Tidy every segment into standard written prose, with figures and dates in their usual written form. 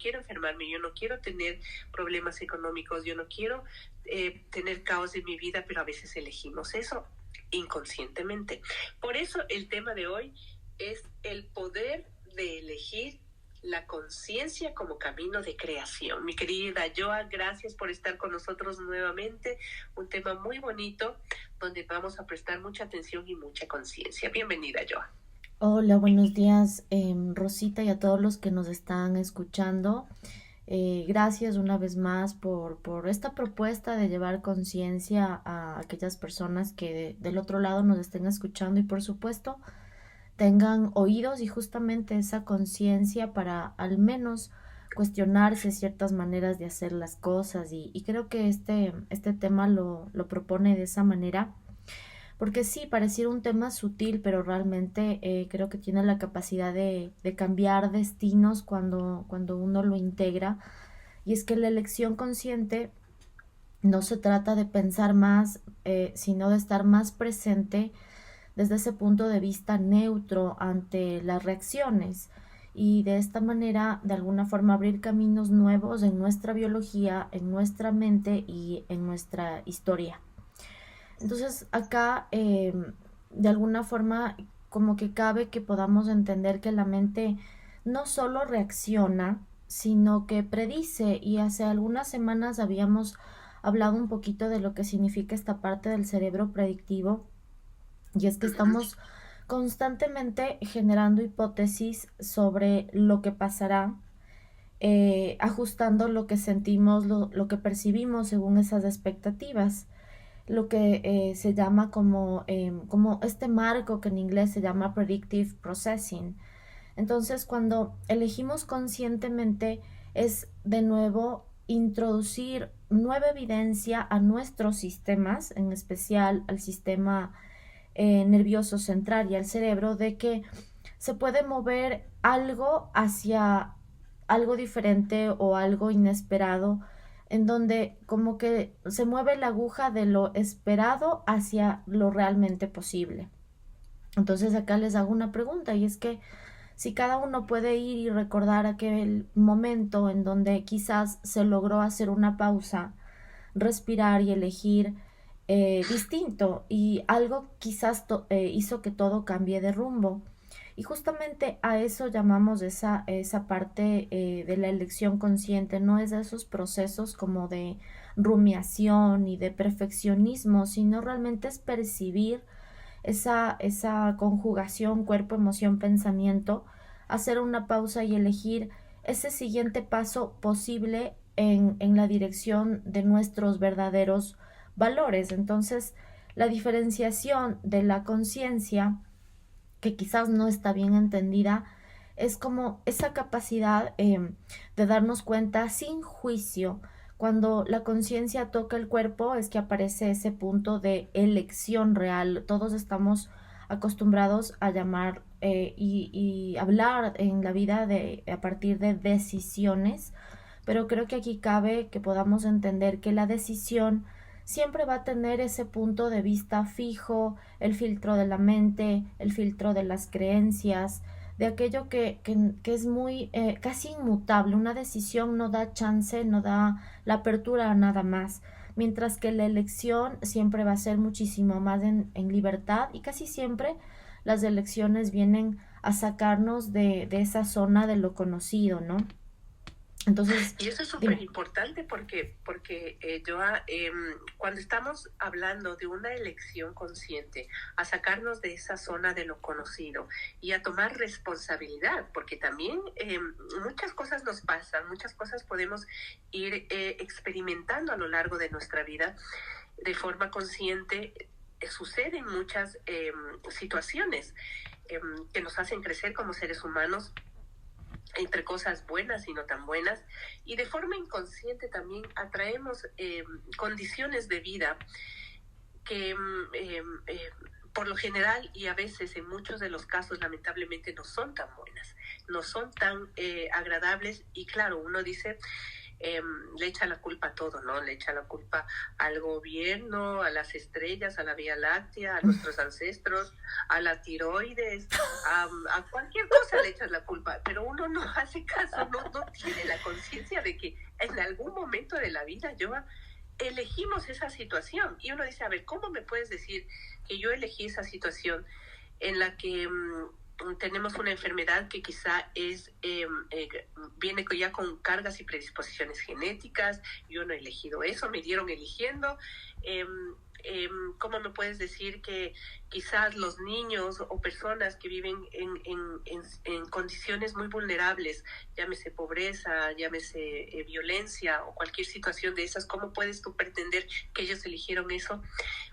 quiero enfermarme, yo no quiero tener problemas económicos, yo no quiero tener caos en mi vida, pero a veces elegimos eso inconscientemente. Por eso el tema de hoy es el poder de elegir la conciencia como camino de creación. Mi querida Joa, gracias por estar con nosotros nuevamente. Un tema muy bonito donde vamos a prestar mucha atención y mucha conciencia. Bienvenida, Joa. Hola, buenos días, Rosita, y a todos los que nos están escuchando. Gracias una vez más por esta propuesta de llevar conciencia a aquellas personas que del otro lado nos estén escuchando y por supuesto tengan oídos y justamente esa conciencia para al menos cuestionarse ciertas maneras de hacer las cosas y creo que este tema lo propone de esa manera porque sí, pareciera un tema sutil, pero realmente creo que tiene la capacidad de cambiar destinos cuando uno lo integra. Y es que la elección consciente no se trata de pensar más, sino de estar más presente desde ese punto de vista neutro ante las reacciones y de esta manera de alguna forma abrir caminos nuevos en nuestra biología, en nuestra mente y en nuestra historia. Entonces acá de alguna forma como que cabe que podamos entender que la mente no solo reacciona, sino que predice y hace algunas semanas habíamos hablado un poquito de lo que significa esta parte del cerebro predictivo y es que estamos constantemente generando hipótesis sobre lo que pasará, ajustando lo que sentimos, lo que percibimos según esas expectativas lo que se llama como este marco que en inglés se llama predictive processing. Entonces, cuando elegimos conscientemente es de nuevo introducir nueva evidencia a nuestros sistemas, en especial al sistema nervioso central y al cerebro, de que se puede mover algo hacia algo diferente o algo inesperado, en donde como que se mueve la aguja de lo esperado hacia lo realmente posible. Entonces acá les hago una pregunta y es que si cada uno puede ir y recordar aquel momento en donde quizás se logró hacer una pausa, respirar y elegir distinto y algo quizás hizo que todo cambie de rumbo. Y justamente a eso llamamos esa parte de la elección consciente, no es de esos procesos como de rumiación y de perfeccionismo, sino realmente es percibir esa conjugación cuerpo, emoción, pensamiento, hacer una pausa y elegir ese siguiente paso posible en la dirección de nuestros verdaderos valores. Entonces, la diferenciación de la conciencia, que quizás no está bien entendida, es como esa capacidad de darnos cuenta sin juicio. Cuando la conciencia toca el cuerpo es que aparece ese punto de elección real. Todos estamos acostumbrados a llamar y hablar en la vida a partir de decisiones, pero creo que aquí cabe que podamos entender que la decisión siempre va a tener ese punto de vista fijo, el filtro de la mente, el filtro de las creencias, de aquello que es muy casi inmutable. Una decisión no da chance, no da la apertura a nada más, mientras que la elección siempre va a ser muchísimo más en libertad y casi siempre las elecciones vienen a sacarnos de esa zona de lo conocido, ¿no? Entonces, Y eso es súper dime. importante porque Joa, cuando estamos hablando de una elección consciente, a sacarnos de esa zona de lo conocido y a tomar responsabilidad, porque también muchas cosas nos pasan, muchas cosas podemos ir experimentando a lo largo de nuestra vida de forma consciente. Suceden muchas situaciones que nos hacen crecer como seres humanos entre cosas buenas y no tan buenas, y de forma inconsciente también atraemos condiciones de vida que por lo general y a veces en muchos de los casos lamentablemente no son tan buenas, no son tan agradables, y claro, uno dice, le echa la culpa a todo, ¿no? Le echa la culpa al gobierno, a las estrellas, a la Vía Láctea, a nuestros ancestros, a la tiroides, a cualquier cosa le echas la culpa, pero uno no hace caso, no tiene la conciencia de que en algún momento de la vida yo elegimos esa situación. Y uno dice, a ver, ¿cómo me puedes decir que yo elegí esa situación en la que tenemos una enfermedad que quizá viene ya con cargas y predisposiciones genéticas? Yo no he elegido eso, me dieron eligiendo. ¿Cómo me puedes decir que quizás los niños o personas que viven en condiciones muy vulnerables, llámese pobreza, llámese violencia o cualquier situación de esas, cómo puedes tú pretender que ellos eligieron eso?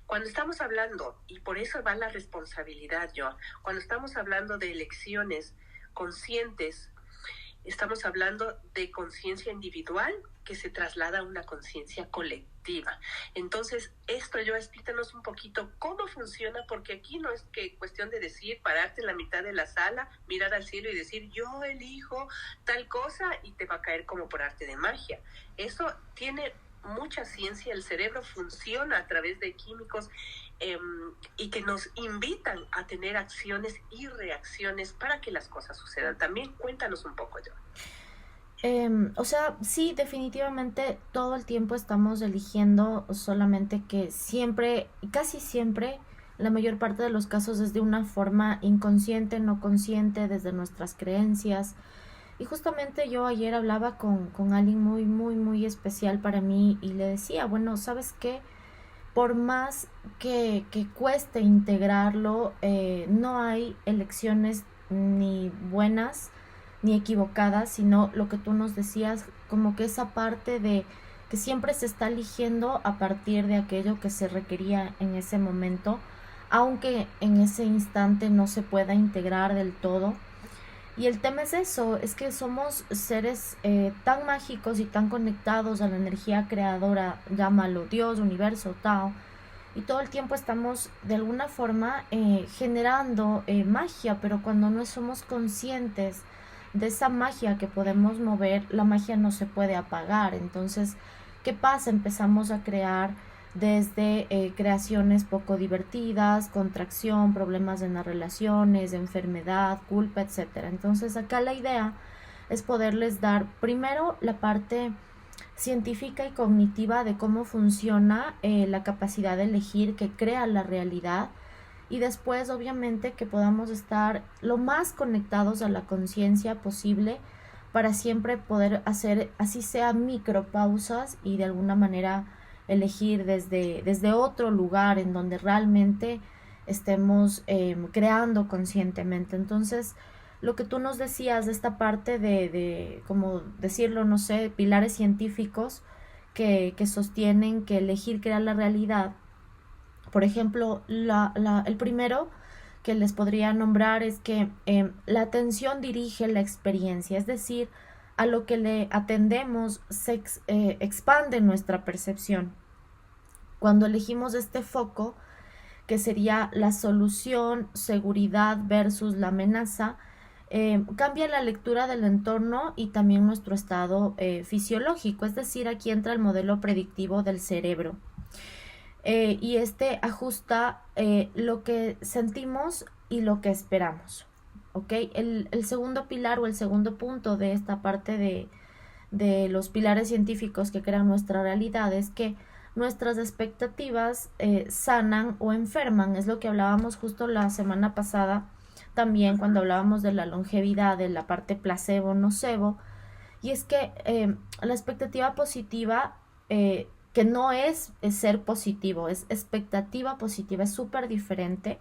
Cuando estamos hablando, y por eso va la responsabilidad, Joan, cuando estamos hablando de elecciones conscientes, estamos hablando de conciencia individual que se traslada a una conciencia colectiva. Entonces, esto, yo explícanos un poquito cómo funciona, porque aquí no es que cuestión de decir, pararte en la mitad de la sala, mirar al cielo y decir, yo elijo tal cosa, y te va a caer como por arte de magia. Eso tiene mucha ciencia, el cerebro funciona a través de químicos y que nos invitan a tener acciones y reacciones para que las cosas sucedan. También cuéntanos un poco, Joan. O sea, sí, definitivamente todo el tiempo estamos eligiendo, solamente que siempre, casi siempre, la mayor parte de los casos es de una forma inconsciente, no consciente, desde nuestras creencias. Y justamente yo ayer hablaba con alguien muy, muy, muy especial para mí y le decía, bueno, ¿sabes qué? Por más que cueste integrarlo, no hay elecciones ni buenas ni equivocadas, sino lo que tú nos decías, como que esa parte de que siempre se está eligiendo a partir de aquello que se requería en ese momento, aunque en ese instante no se pueda integrar del todo. Y el tema es eso, es que somos seres tan mágicos y tan conectados a la energía creadora, llámalo Dios, universo, Tao, y todo el tiempo estamos de alguna forma generando magia, pero cuando no somos conscientes de esa magia que podemos mover, la magia no se puede apagar. Entonces, ¿qué pasa? Empezamos a crear desde creaciones poco divertidas, contracción, problemas en las relaciones, enfermedad, culpa, etcétera. Entonces, acá la idea es poderles dar primero la parte científica y cognitiva de cómo funciona la capacidad de elegir que crea la realidad, y después obviamente que podamos estar lo más conectados a la conciencia posible para siempre poder hacer, así sea, micropausas y de alguna manera elegir desde otro lugar en donde realmente estemos creando conscientemente. Entonces, lo que tú nos decías de esta parte como decirlo, no sé, pilares científicos que sostienen que elegir crear la realidad. Por ejemplo, el primero que les podría nombrar es que la atención dirige la experiencia, es decir, a lo que le atendemos se expande nuestra percepción. Cuando elegimos este foco, que sería la solución, seguridad versus la amenaza, cambia la lectura del entorno y también nuestro estado fisiológico, es decir, aquí entra el modelo predictivo del cerebro. Y este ajusta lo que sentimos y lo que esperamos. ¿Ok? El segundo pilar o el segundo punto de esta parte de los pilares científicos que crean nuestra realidad es que nuestras expectativas sanan o enferman. Es lo que hablábamos justo la semana pasada también cuando hablábamos de la longevidad, de la parte placebo-nocebo. Y es que la expectativa positiva, que no es ser positivo, es expectativa positiva, es súper diferente,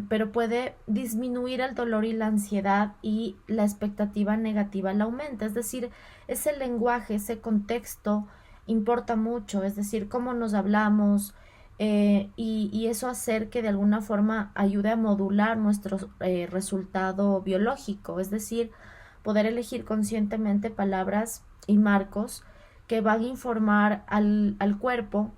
pero puede disminuir el dolor y la ansiedad, y la expectativa negativa la aumenta. Es decir, ese lenguaje, ese contexto importa mucho, es decir, cómo nos hablamos, y eso hacer que de alguna forma ayude a modular nuestro resultado biológico, es decir, poder elegir conscientemente palabras y marcos que van a informar al cuerpo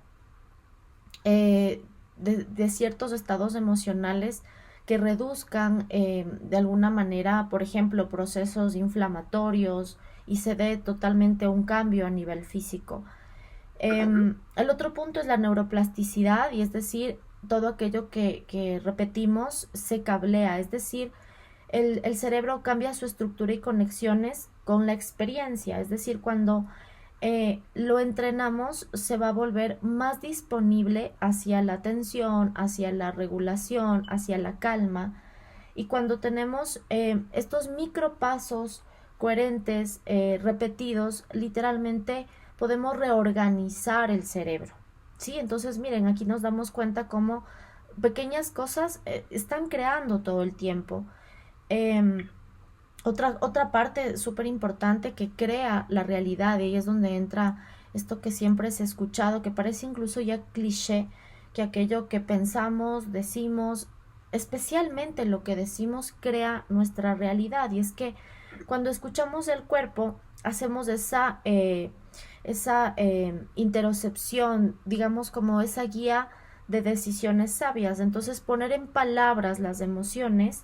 de ciertos estados emocionales que reduzcan de alguna manera, por ejemplo, procesos inflamatorios y se dé totalmente un cambio a nivel físico. El otro punto es la neuroplasticidad, y es decir, todo aquello que repetimos se cablea, es decir, el cerebro cambia su estructura y conexiones con la experiencia, es decir, cuando lo entrenamos se va a volver más disponible hacia la atención, hacia la regulación, hacia la calma, y cuando tenemos estos micropasos coherentes, repetidos, literalmente podemos reorganizar el cerebro. ¿Sí? Entonces, miren, aquí nos damos cuenta cómo pequeñas cosas están creando todo el tiempo. Eh, otra parte súper importante que crea la realidad, y ahí es donde entra esto que siempre se ha escuchado, que parece incluso ya cliché, que aquello que pensamos, decimos, especialmente lo que decimos, crea nuestra realidad. Y es que cuando escuchamos el cuerpo, hacemos esa interocepción, digamos, como esa guía de decisiones sabias. Entonces, poner en palabras las emociones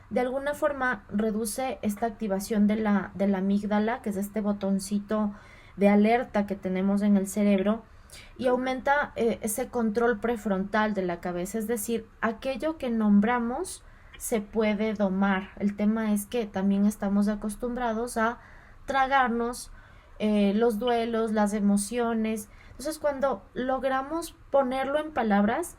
de alguna forma reduce esta activación de la amígdala, que es este botoncito de alerta que tenemos en el cerebro, y aumenta ese control prefrontal de la cabeza, es decir, aquello que nombramos se puede domar. El tema es que también estamos acostumbrados a tragarnos los duelos, las emociones. Entonces, cuando logramos ponerlo en palabras,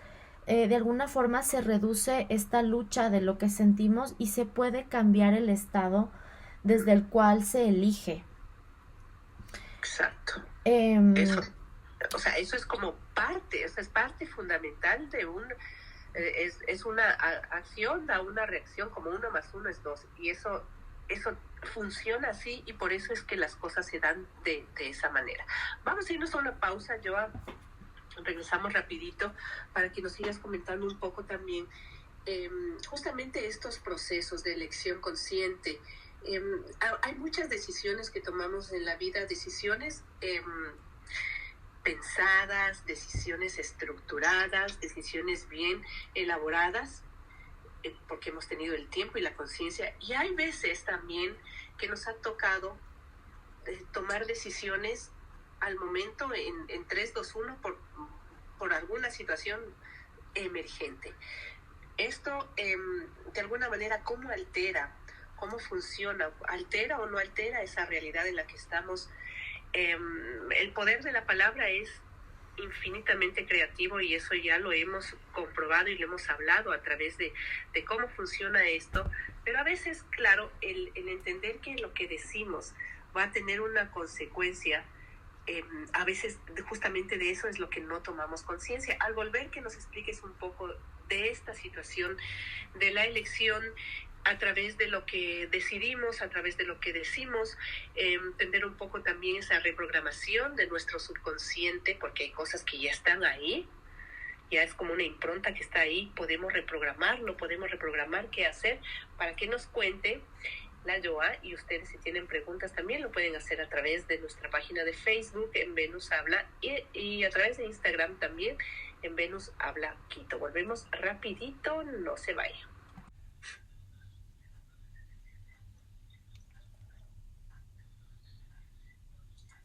de alguna forma se reduce esta lucha de lo que sentimos y se puede cambiar el estado desde el cual se elige. Exacto. Eh, Eso, o sea, eso es como parte, o sea, es parte fundamental de es una acción a una reacción, como 1 más 1 es 2, y eso funciona así, y por eso es que las cosas se dan de esa manera. Vamos a irnos a una pausa, Joa. Regresamos rapidito para que nos sigas comentando un poco también justamente estos procesos de elección consciente. Hay muchas decisiones que tomamos en la vida, decisiones pensadas, decisiones estructuradas, decisiones bien elaboradas, porque hemos tenido el tiempo y la conciencia, y hay veces también que nos ha tocado tomar decisiones al momento en 3, 2, 1 por alguna situación emergente. Esto, de alguna manera, ¿cómo altera? ¿Cómo funciona? ¿Altera o no altera esa realidad en la que estamos? El poder de la palabra es infinitamente creativo, y eso ya lo hemos comprobado y lo hemos hablado a través de cómo funciona esto, pero a veces, claro, el entender que lo que decimos va a tener una consecuencia, a veces justamente de eso es lo que no tomamos conciencia. Al volver, que nos expliques un poco de esta situación de la elección a través de lo que decidimos, a través de lo que decimos, entender un poco también esa reprogramación de nuestro subconsciente, porque hay cosas que ya están ahí, ya es como una impronta que está ahí, podemos reprogramarlo, podemos reprogramar qué hacer, para que nos cuente la Joa. Y ustedes, si tienen preguntas, también lo pueden hacer a través de nuestra página de Facebook en Venus Habla, y a través de Instagram también en Venus Habla Quito. Volvemos rapidito, no se vaya.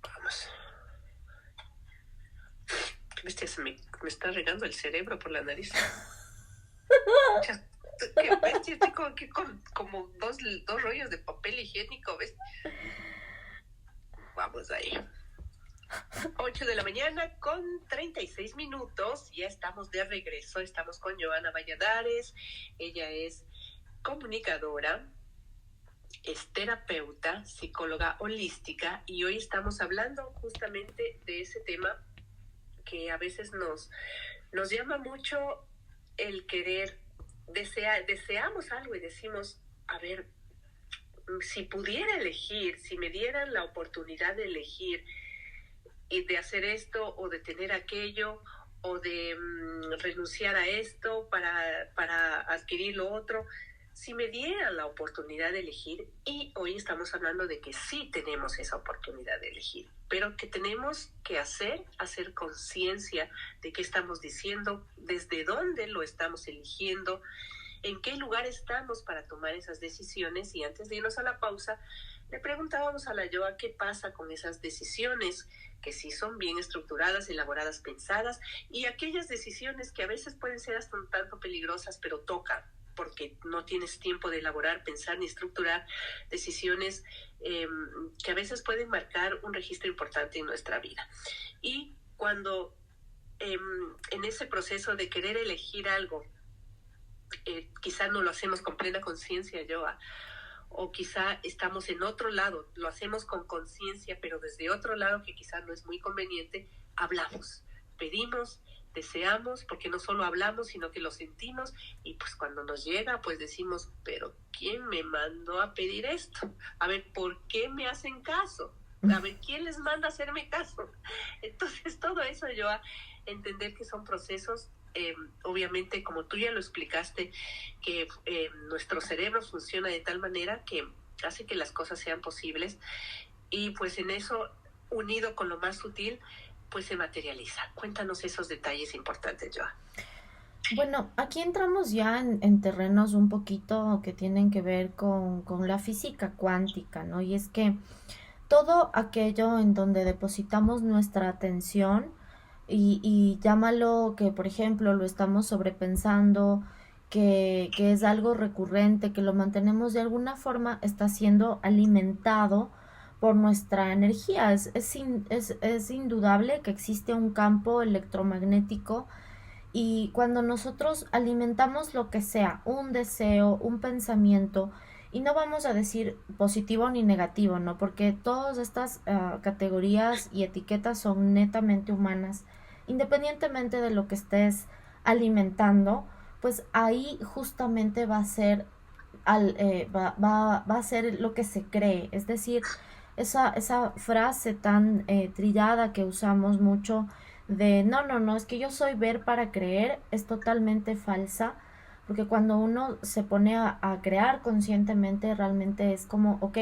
Vamos. ¿Qué bestia? Me está regando el cerebro por la nariz. Qué bestia, estoy como dos rollos de papel higiénico, ¿ves? Vamos ahí. 8 de la mañana con 36 minutos. Ya estamos de regreso. Estamos con Joana Valladares. Ella es comunicadora, es terapeuta, psicóloga holística, y hoy estamos hablando justamente de ese tema que a veces nos llama mucho el querer. Deseamos algo y decimos, a ver, si pudiera elegir, si me dieran la oportunidad de elegir y de hacer esto o de tener aquello, o de renunciar a esto para adquirir lo otro, si me dieran la oportunidad de elegir. Y hoy estamos hablando de que sí tenemos esa oportunidad de elegir, pero que tenemos que hacer conciencia de qué estamos diciendo, desde dónde lo estamos eligiendo, en qué lugar estamos para tomar esas decisiones. Y antes de irnos a la pausa, le preguntábamos a la Yoa qué pasa con esas decisiones que sí son bien estructuradas, elaboradas, pensadas, y aquellas decisiones que a veces pueden ser hasta un tanto peligrosas, pero tocan, porque no tienes tiempo de elaborar, pensar ni estructurar decisiones que a veces pueden marcar un registro importante en nuestra vida. Y cuando en ese proceso de querer elegir algo, quizá no lo hacemos con plena conciencia, Joa, o quizá estamos en otro lado, lo hacemos con conciencia, pero desde otro lado que quizá no es muy conveniente, hablamos, pedimos, deseamos, porque no solo hablamos, sino que lo sentimos, y pues cuando nos llega, pues decimos, pero ¿quién me mandó a pedir esto? A ver, ¿por qué me hacen caso? A ver, ¿quién les manda a hacerme caso? Entonces, todo eso, yo a entender que son procesos, obviamente, como tú ya lo explicaste, que nuestro cerebro funciona de tal manera que hace que las cosas sean posibles, y pues en eso, unido con lo más sutil, pues se materializa. Cuéntanos esos detalles importantes, Joa. Bueno, aquí entramos ya en terrenos un poquito que tienen que ver con la física cuántica, ¿no? Y es que todo aquello en donde depositamos nuestra atención y llámalo que, por ejemplo, lo estamos sobrepensando, que es algo recurrente, que lo mantenemos de alguna forma, está siendo alimentado por nuestra energía. Es indudable que existe un campo electromagnético y cuando nosotros alimentamos lo que sea, un deseo, un pensamiento, y no vamos a decir positivo ni negativo, ¿no? Porque todas estas categorías y etiquetas son netamente humanas. Independientemente de lo que estés alimentando, pues ahí justamente va a ser, va a ser lo que se cree. Es decir, esa frase tan trillada que usamos mucho de no, es que yo soy ver para creer, es totalmente falsa, porque cuando uno se pone a crear conscientemente, realmente es como, ok,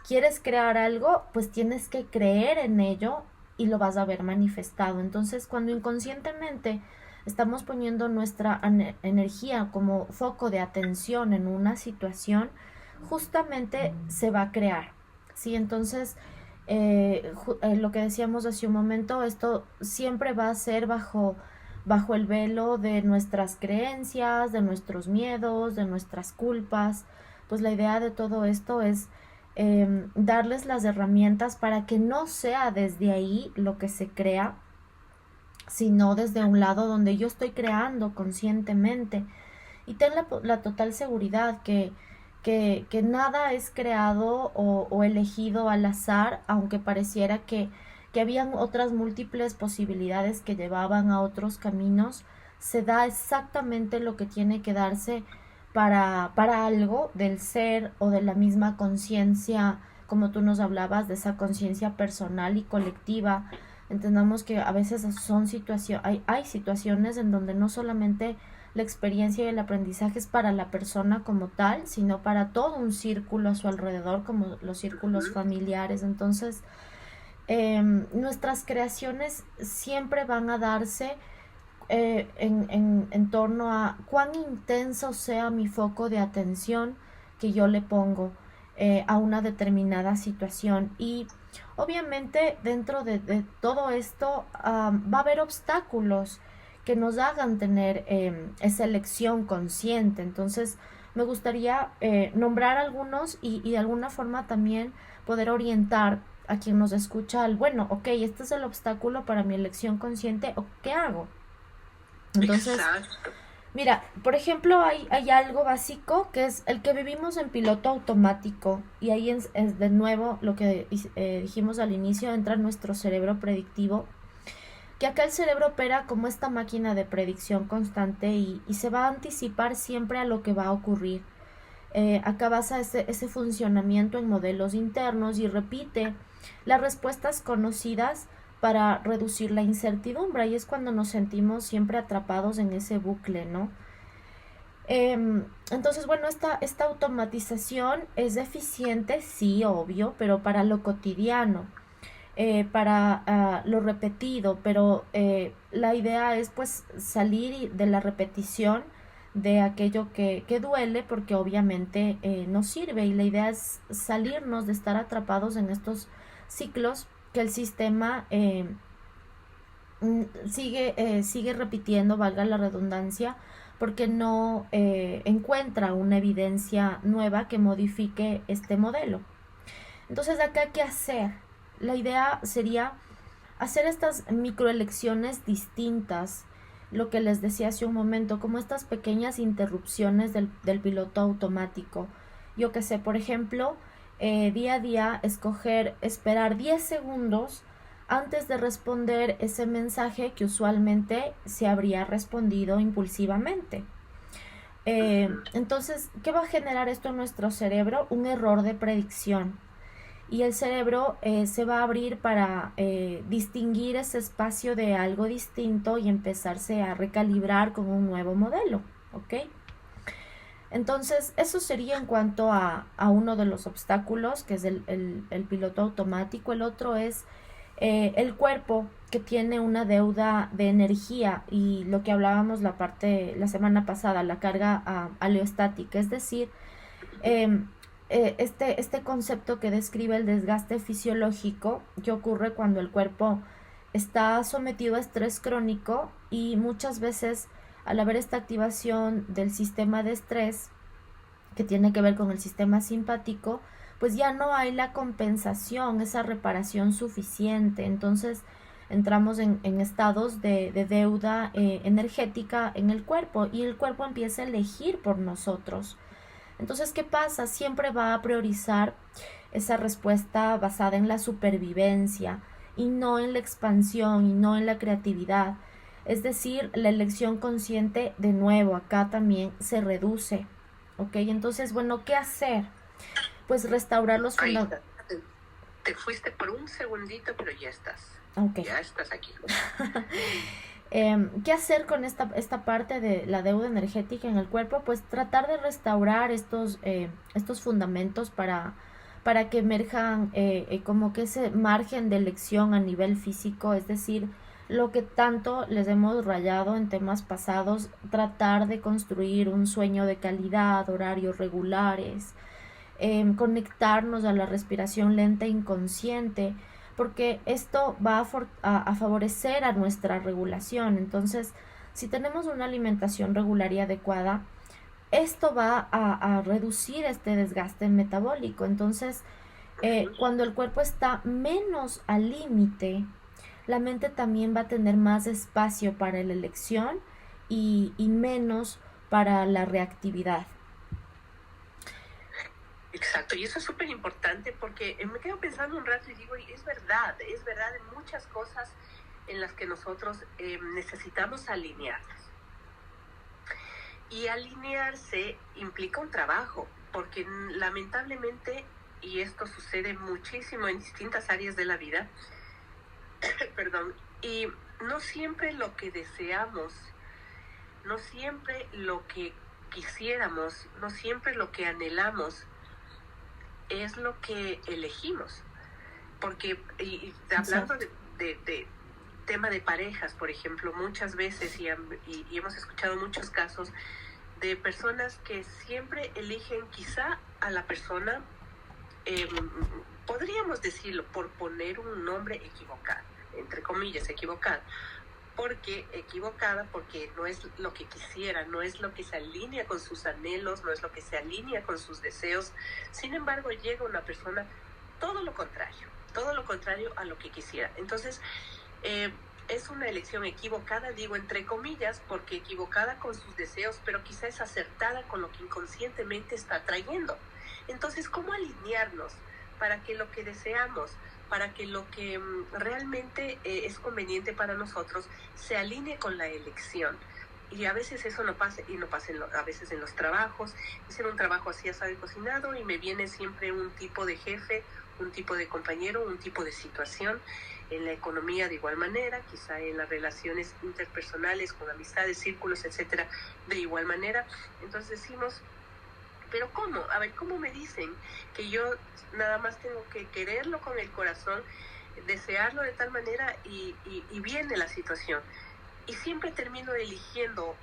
quieres crear algo, pues tienes que creer en ello y lo vas a ver manifestado. Entonces, cuando inconscientemente estamos poniendo nuestra energía como foco de atención en una situación, justamente se va a crear. ¿Sí? Entonces, lo que decíamos hace un momento, esto siempre va a ser bajo el velo de nuestras creencias, de nuestros miedos, de nuestras culpas. Pues la idea de todo esto es darles las herramientas para que no sea desde ahí lo que se crea, sino desde un lado donde yo estoy creando conscientemente. Y ten la total seguridad que nada es creado o elegido al azar, aunque pareciera que habían otras múltiples posibilidades que llevaban a otros caminos. Se da exactamente lo que tiene que darse para algo del ser o de la misma conciencia, como tú nos hablabas, de esa conciencia personal y colectiva. Entendamos que a veces son hay situaciones en donde no solamente la experiencia y el aprendizaje es para la persona como tal, sino para todo un círculo a su alrededor, como los círculos familiares. Entonces, nuestras creaciones siempre van a darse en torno a cuán intenso sea mi foco de atención que yo le pongo a una determinada situación. Y obviamente dentro de todo esto va a haber obstáculos que nos hagan tener esa elección consciente. Entonces me gustaría nombrar algunos y de alguna forma también poder orientar a quien nos escucha al, bueno, ok, este es el obstáculo para mi elección consciente, ¿o qué hago? Entonces, Exacto. mira, por ejemplo, hay algo básico que es el que vivimos en piloto automático, y ahí es de nuevo lo que dijimos al inicio, entra nuestro cerebro predictivo, que acá el cerebro opera como esta máquina de predicción constante y se va a anticipar siempre a lo que va a ocurrir. Acá basa ese funcionamiento en modelos internos y repite las respuestas conocidas para reducir la incertidumbre, y es cuando nos sentimos siempre atrapados en ese bucle, ¿no? Entonces, bueno, esta automatización es eficiente, sí, obvio, pero para lo cotidiano, para lo repetido, pero la idea es pues salir de la repetición de aquello que duele, porque obviamente nos sirve, y la idea es salirnos de estar atrapados en estos ciclos que el sistema sigue repitiendo, valga la redundancia, porque no encuentra una evidencia nueva que modifique este modelo. Entonces, acá, ¿qué hacer? La idea sería hacer estas microelecciones distintas, lo que les decía hace un momento, como estas pequeñas interrupciones del piloto automático. Yo que sé, por ejemplo, día a día esperar 10 segundos antes de responder ese mensaje que usualmente se habría respondido impulsivamente. Entonces, ¿qué va a generar esto en nuestro cerebro? Un error de predicción. Y el cerebro se va a abrir para distinguir ese espacio de algo distinto y empezarse a recalibrar con un nuevo modelo, ¿ok? Entonces, eso sería en cuanto a uno de los obstáculos, que es el piloto automático. El otro es el cuerpo, que tiene una deuda de energía, y lo que hablábamos la semana pasada, la carga aleostática, es decir, este concepto que describe el desgaste fisiológico que ocurre cuando el cuerpo está sometido a estrés crónico, y muchas veces al haber esta activación del sistema de estrés que tiene que ver con el sistema simpático, pues ya no hay la compensación, esa reparación suficiente. Entonces entramos en estados de deuda energética en el cuerpo, y el cuerpo empieza a elegir por nosotros. Entonces, ¿qué pasa? Siempre va a priorizar esa respuesta basada en la supervivencia, y no en la expansión, y no en la creatividad. Es decir, la elección consciente, de nuevo, acá también se reduce. ¿Ok? Entonces, bueno, ¿qué hacer? Pues restaurar los fundamentos. Te fuiste por un segundito, pero ya estás. Okay. Ya estás aquí. ¿Qué hacer con esta parte de la deuda energética en el cuerpo? Pues tratar de restaurar estos fundamentos para que emerjan como que ese margen de elección a nivel físico, es decir, lo que tanto les hemos rayado en temas pasados, tratar de construir un sueño de calidad, horarios regulares, conectarnos a la respiración lenta e inconsciente, porque esto va a favorecer a nuestra regulación. Entonces, si tenemos una alimentación regular y adecuada, esto va a reducir este desgaste metabólico. Entonces, cuando el cuerpo está menos al límite, la mente también va a tener más espacio para la elección y menos para la reactividad. Exacto, y eso es súper importante, porque me quedo pensando un rato y digo, y es verdad en muchas cosas en las que nosotros necesitamos alinearnos. Y alinearse implica un trabajo, porque lamentablemente, y esto sucede muchísimo en distintas áreas de la vida, perdón, y no siempre lo que deseamos, no siempre lo que quisiéramos, no siempre lo que anhelamos es lo que elegimos. Porque, y hablando de tema de parejas, por ejemplo, muchas veces, y hemos escuchado muchos casos de personas que siempre eligen quizá a la persona, podríamos decirlo, por poner un nombre equivocado, entre comillas, equivocado, porque no es lo que quisiera, no es lo que se alinea con sus anhelos, no es lo que se alinea con sus deseos. Sin embargo, llega una persona todo lo contrario a lo que quisiera. Entonces, es una elección equivocada, digo entre comillas, porque equivocada con sus deseos, pero quizá es acertada con lo que inconscientemente está trayendo. Entonces, ¿cómo alinearnos para que lo que deseamos, para que lo que realmente es conveniente para nosotros se alinee con la elección? Y a veces eso no pasa, y no pasa a veces en los trabajos. Hice un trabajo así asado y cocinado, y me viene siempre un tipo de jefe, un tipo de compañero, un tipo de situación. En la economía de igual manera, quizá en las relaciones interpersonales, con amistades, círculos, etcétera, de igual manera. Entonces decimos, ¿pero cómo? A ver, ¿cómo me dicen que yo nada más tengo que quererlo con el corazón, desearlo de tal manera, y viene la situación? Y siempre termino eligiendo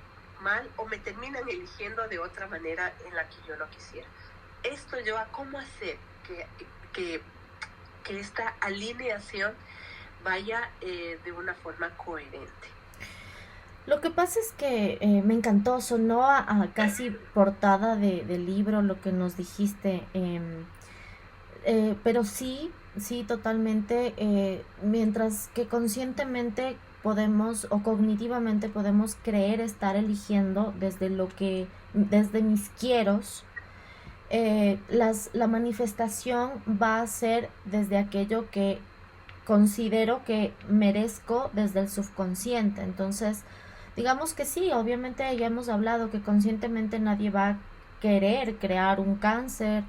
mal o me terminan eligiendo de otra manera en la que yo no quisiera. Esto yo, ¿cómo hacer que, que esta alineación vaya de una forma coherente? Lo que pasa es que me encantó, sonó a casi portada de libro lo que nos dijiste, pero sí, sí, totalmente, mientras que conscientemente podemos o cognitivamente podemos creer estar eligiendo desde mis quieros, la manifestación va a ser desde aquello que considero que merezco desde el subconsciente. Entonces, digamos que sí, obviamente ya hemos hablado que conscientemente nadie va a querer crear un cáncer,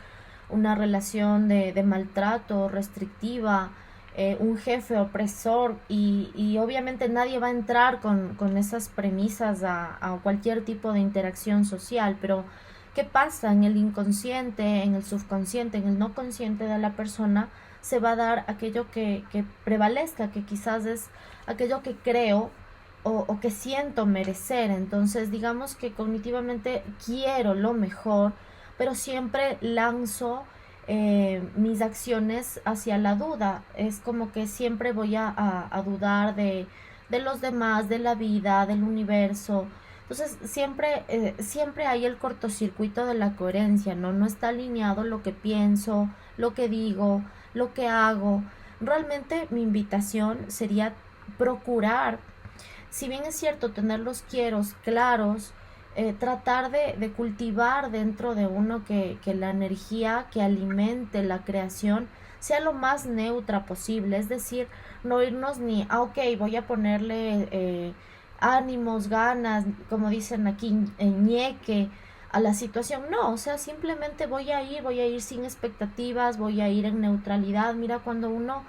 una relación de maltrato restrictiva, un jefe opresor y obviamente nadie va a entrar con esas premisas a cualquier tipo de interacción social, pero ¿qué pasa en el inconsciente, en el subconsciente, en el no consciente de la persona? Se va a dar aquello que prevalezca, que quizás es aquello que creo o que siento merecer. Entonces, digamos que cognitivamente quiero lo mejor, pero siempre lanzo mis acciones hacia la duda. Es como que siempre voy a dudar de los demás, de la vida, del universo. Entonces, siempre hay el cortocircuito de la coherencia, ¿no? No está alineado lo que pienso, lo que digo, lo que hago. Realmente mi invitación sería procurar, si bien es cierto tener los quieros claros, tratar de cultivar dentro de uno que la energía que alimente la creación sea lo más neutra posible, es decir, no irnos ni, ok, voy a ponerle ánimos, ganas, como dicen aquí, ñeque a la situación, no, o sea, simplemente voy a ir sin expectativas, voy a ir en neutralidad. Mira, cuando uno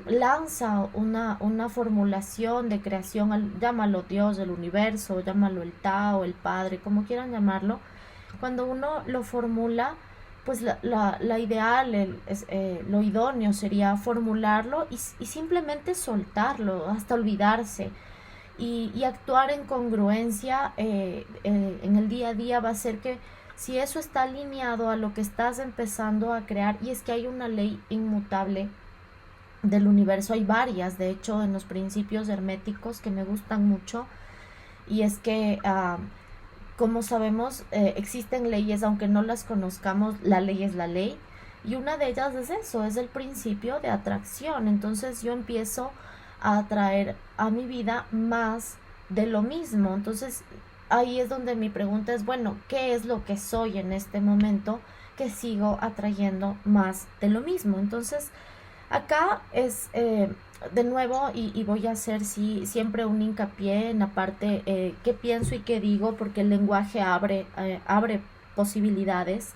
lanza una formulación de creación, llámalo Dios, el universo, llámalo el Tao, el Padre, como quieran llamarlo, cuando uno lo formula, pues la ideal, lo idóneo sería formularlo y simplemente soltarlo, hasta olvidarse. Y actuar en congruencia en el día a día va a ser que si eso está alineado a lo que estás empezando a crear, y es que hay una ley inmutable del universo, hay varias, de hecho, en los principios herméticos que me gustan mucho, y es que, como sabemos, existen leyes, aunque no las conozcamos, la ley es la ley, y una de ellas es eso, es el principio de atracción. Entonces yo empiezo a atraer a mi vida más de lo mismo. Entonces ahí es donde mi pregunta es, bueno, ¿qué es lo que soy en este momento que sigo atrayendo más de lo mismo? Entonces acá es de nuevo, y voy a hacer siempre un hincapié en la parte qué pienso y qué digo, porque el lenguaje abre posibilidades,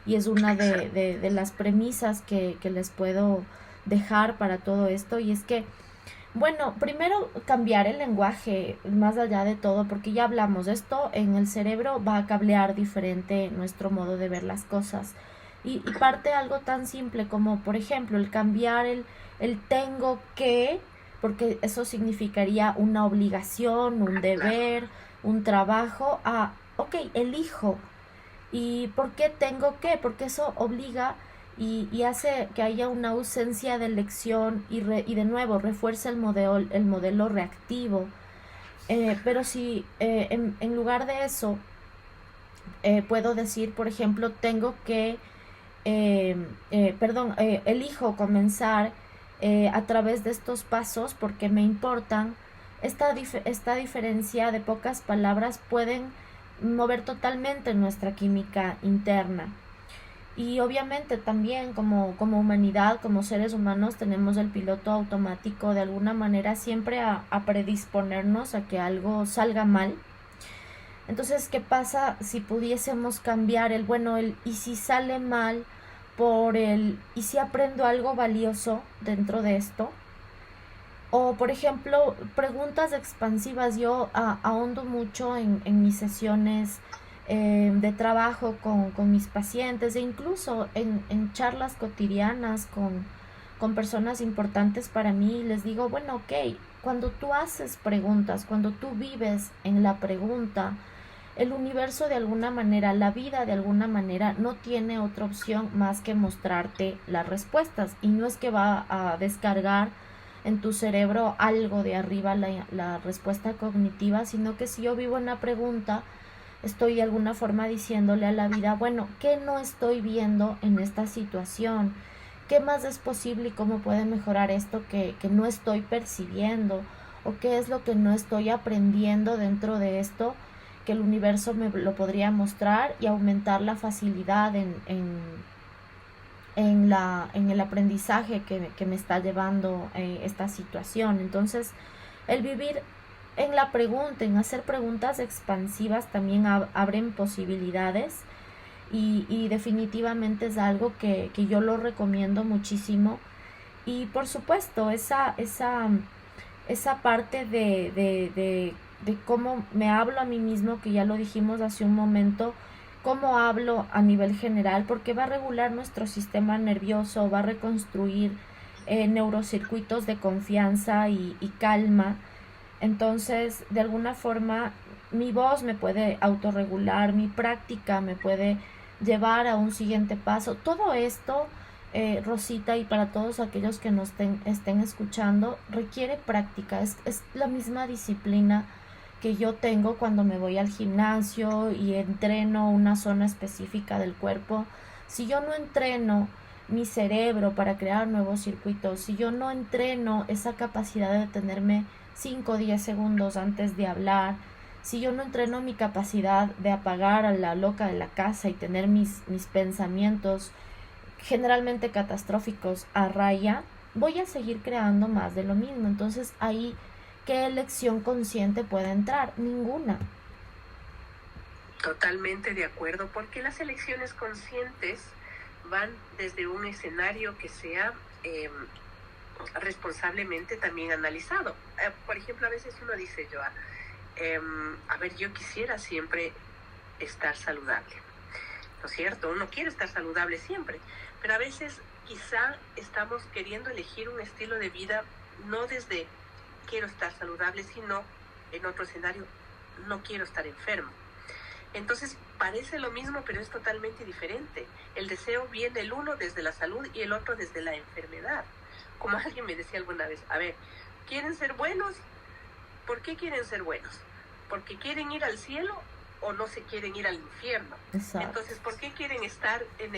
y es una de las premisas que les puedo dejar para todo esto. Y es que, bueno, primero cambiar el lenguaje más allá de todo, porque ya hablamos de esto, en el cerebro va a cablear diferente nuestro modo de ver las cosas. Y parte de algo tan simple como, por ejemplo, el cambiar el tengo que, porque eso significaría una obligación, un deber, un trabajo, a, ok, elijo. ¿Y por qué tengo que? Porque eso obliga y hace que haya una ausencia de elección y de nuevo refuerza el modelo reactivo. Pero si en lugar de eso puedo decir, por ejemplo, tengo que, elijo comenzar a través de estos pasos porque me importan, esta diferencia de pocas palabras pueden mover totalmente nuestra química interna. Y obviamente también como humanidad, como seres humanos, tenemos el piloto automático de alguna manera siempre a predisponernos a que algo salga mal. Entonces, ¿qué pasa si pudiésemos cambiar y si sale mal y si aprendo algo valioso dentro de esto? O, por ejemplo, preguntas expansivas. Yo ahondo mucho en mis sesiones de trabajo con mis pacientes, e incluso en charlas cotidianas con personas importantes para mí. Les digo, bueno, ok, cuando tú haces preguntas, cuando tú vives en la pregunta, el universo de alguna manera, la vida de alguna manera no tiene otra opción más que mostrarte las respuestas, y no es que va a descargar en tu cerebro algo de arriba la respuesta cognitiva, sino que si yo vivo en la pregunta, estoy de alguna forma diciéndole a la vida, bueno, ¿qué no estoy viendo en esta situación? ¿Qué más es posible y cómo puede mejorar esto que no estoy percibiendo? ¿O qué es lo que no estoy aprendiendo dentro de esto que el universo me lo podría mostrar y aumentar la facilidad en el aprendizaje que me está llevando esta situación? Entonces, el vivir en la pregunta, en hacer preguntas expansivas, también abren posibilidades, y definitivamente es algo que yo lo recomiendo muchísimo. Y por supuesto, esa parte de cómo me hablo a mí mismo, que ya lo dijimos hace un momento, cómo hablo a nivel general, porque va a regular nuestro sistema nervioso, va a reconstruir neurocircuitos de confianza y calma. Entonces, de alguna forma, mi voz me puede autorregular, mi práctica me puede llevar a un siguiente paso. Todo esto, Rosita, y para todos aquellos que nos estén escuchando, requiere práctica. Es la misma disciplina que yo tengo cuando me voy al gimnasio y entreno una zona específica del cuerpo. Si yo no entreno mi cerebro para crear nuevos circuitos, si yo no entreno esa capacidad de detenerme 5 o 10 segundos antes de hablar, si yo no entreno mi capacidad de apagar a la loca de la casa y tener mis pensamientos generalmente catastróficos a raya, voy a seguir creando más de lo mismo. Entonces ahí, ¿qué elección consciente puede entrar? Ninguna. Totalmente de acuerdo, porque las elecciones conscientes van desde un escenario que sea responsablemente también analizado. Por ejemplo, a veces uno dice, yo, a ver, yo quisiera siempre estar saludable, ¿no es cierto? Uno quiere estar saludable siempre, pero a veces quizá estamos queriendo elegir un estilo de vida no desde quiero estar saludable, sino en otro escenario, no quiero estar enfermo. Entonces parece lo mismo, pero es totalmente diferente. El deseo viene el uno desde la salud y el otro desde la enfermedad. Como alguien me decía alguna vez, a ver, ¿quieren ser buenos? ¿Por qué quieren ser buenos? ¿Porque quieren ir al cielo o no se quieren ir al infierno? Exacto. Entonces, ¿por qué quieren estar en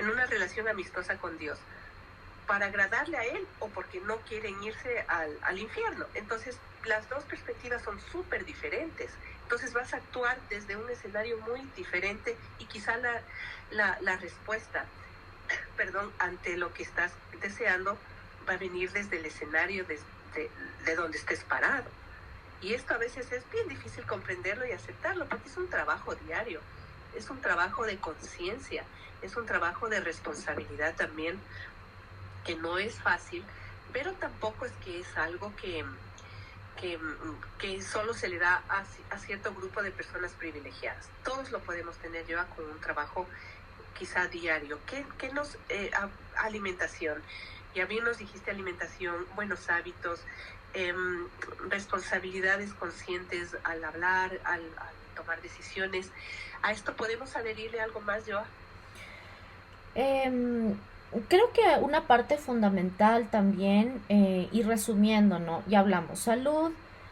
una relación amistosa con Dios? ¿Para agradarle a Él o porque no quieren irse al infierno? Entonces, las dos perspectivas son súper diferentes. Entonces vas a actuar desde un escenario muy diferente y quizá la respuesta, ante lo que estás deseando va a venir desde el escenario de donde estés parado. Y esto a veces es bien difícil comprenderlo y aceptarlo, porque es un trabajo diario, es un trabajo de conciencia, es un trabajo de responsabilidad también, que no es fácil, pero tampoco es que es algo que solo se le da a cierto grupo de personas privilegiadas. Todos lo podemos tener, lleva con un trabajo quizá diario. ¿Qué nos alimentación? Ya bien nos dijiste alimentación, buenos hábitos, responsabilidades conscientes al hablar, al tomar decisiones. ¿A esto podemos adherirle algo más, Joa? Creo que una parte fundamental también, y resumiendo, ¿no? Ya hablamos salud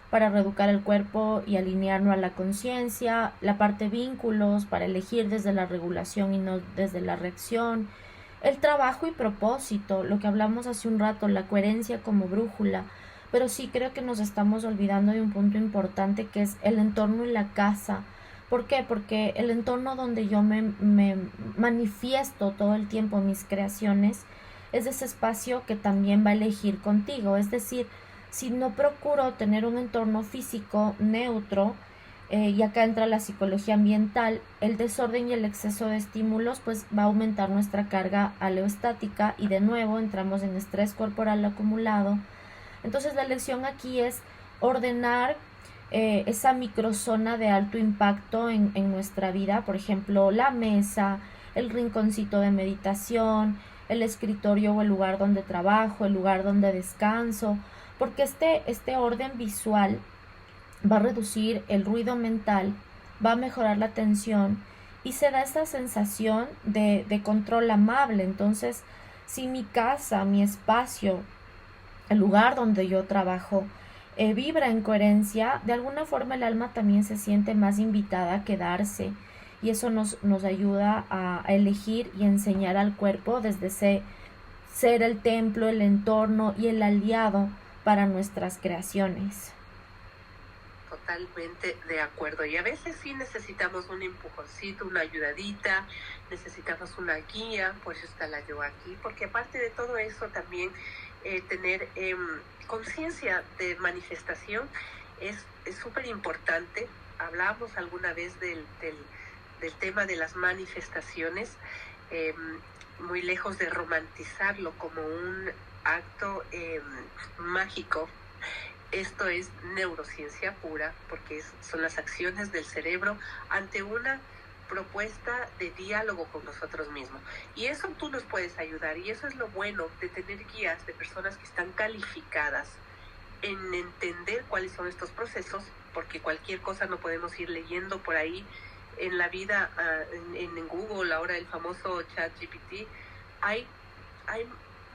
para reeducar el cuerpo y alinearnos a la conciencia, la parte vínculos para elegir desde la regulación y no desde la reacción, el trabajo y propósito, lo que hablamos hace un rato, la coherencia como brújula. Pero sí creo que nos estamos olvidando de un punto importante, que es el entorno y la casa. ¿Por qué? Porque el entorno donde yo me manifiesto todo el tiempo mis creaciones es ese espacio que también va a elegir contigo. Es decir, si no procuro tener un entorno físico neutro, y acá entra la psicología ambiental, el desorden y el exceso de estímulos pues va a aumentar nuestra carga aleostática y de nuevo entramos en estrés corporal acumulado. Entonces la lección aquí es ordenar esa microzona de alto impacto en nuestra vida, por ejemplo, la mesa, el rinconcito de meditación, el escritorio o el lugar donde trabajo, el lugar donde descanso, porque este orden visual va a reducir el ruido mental, va a mejorar la atención y se da esta sensación de control amable. Entonces, si mi casa, mi espacio, el lugar donde yo trabajo, vibra en coherencia, de alguna forma el alma también se siente más invitada a quedarse y eso nos ayuda a elegir y enseñar al cuerpo desde ser el templo, el entorno y el aliado para nuestras creaciones. Totalmente de acuerdo. Y a veces sí necesitamos un empujoncito, una ayudadita, necesitamos una guía, por eso está la yoga aquí, porque aparte de todo eso también tener conciencia de manifestación es súper importante. Hablábamos alguna vez del tema de las manifestaciones, muy lejos de romantizarlo como un acto mágico. Esto es neurociencia pura, porque son las acciones del cerebro ante una propuesta de diálogo con nosotros mismos. Y eso tú nos puedes ayudar, y eso es lo bueno de tener guías de personas que están calificadas en entender cuáles son estos procesos, porque cualquier cosa no podemos ir leyendo por ahí en la vida, en Google, ahora el famoso ChatGPT. Hay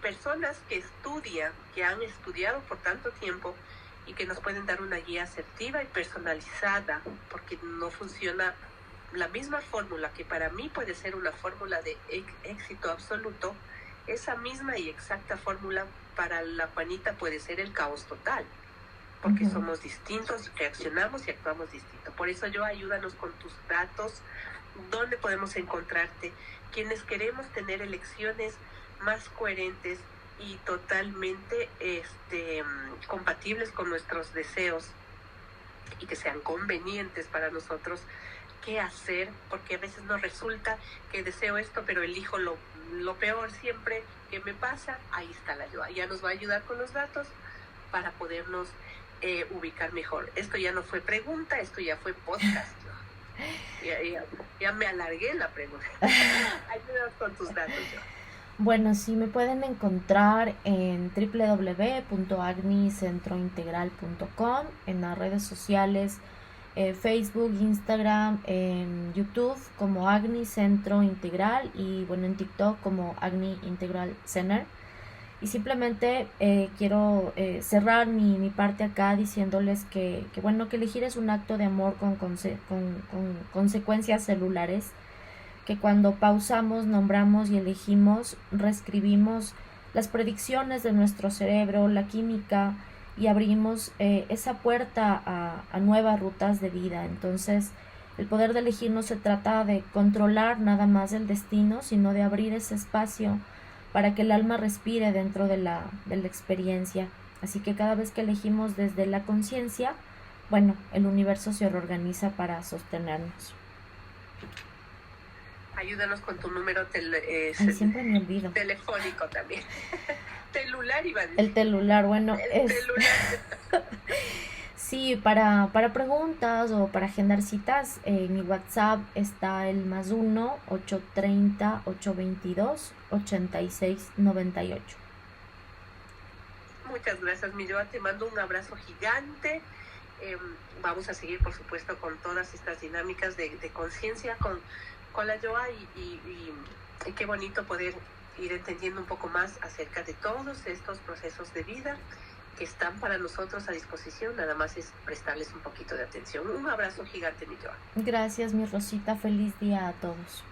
personas que estudian, que han estudiado por tanto tiempo, y que nos pueden dar una guía asertiva y personalizada, porque no funciona la misma fórmula que para mí puede ser una fórmula de éxito absoluto. Esa misma y exacta fórmula para la Juanita puede ser el caos total, porque somos distintos, reaccionamos y actuamos distinto. Por eso ayúdanos con tus datos, dónde podemos encontrarte, quienes queremos tener elecciones más coherentes y totalmente compatibles con nuestros deseos y que sean convenientes para nosotros. ¿Qué hacer? Porque a veces nos resulta que deseo esto, pero elijo lo peor siempre que me pasa. Ahí está la yoga. Ya nos va a ayudar con los datos para podernos ubicar mejor. Esto ya no fue pregunta, esto ya fue podcast. Ya me alargué la pregunta. Ayúdanos con tus datos, yoga. Bueno, sí, me pueden encontrar en www.agnicentrointegral.com, en las redes sociales, Facebook, Instagram, en YouTube como Agni Centro Integral y bueno, en TikTok como Agni Integral Center. Y simplemente quiero cerrar mi parte acá diciéndoles que bueno, que elegir es un acto de amor con consecuencias celulares, que cuando pausamos, nombramos y elegimos, reescribimos las predicciones de nuestro cerebro, la química, y abrimos esa puerta a nuevas rutas de vida. Entonces, el poder de elegir no se trata de controlar nada más el destino, sino de abrir ese espacio para que el alma respire dentro de la experiencia. Así que cada vez que elegimos desde la conciencia, bueno, el universo se reorganiza para sostenernos. Ayúdanos con tu número siempre me olvido. Telefónico también. Telular iba a decir. El telular, bueno, telular. Sí, para preguntas o para agendar citas, mi WhatsApp está el +1 830 822 8698. Muchas gracias, mi Yoa. Te mando un abrazo gigante. Vamos a seguir, por supuesto, con todas estas dinámicas de conciencia con la Yoa y qué bonito poder ir entendiendo un poco más acerca de todos estos procesos de vida que están para nosotros a disposición. Nada más es prestarles un poquito de atención. Un abrazo gigante, mi Yoa. Gracias, mi Rosita. Feliz día a todos.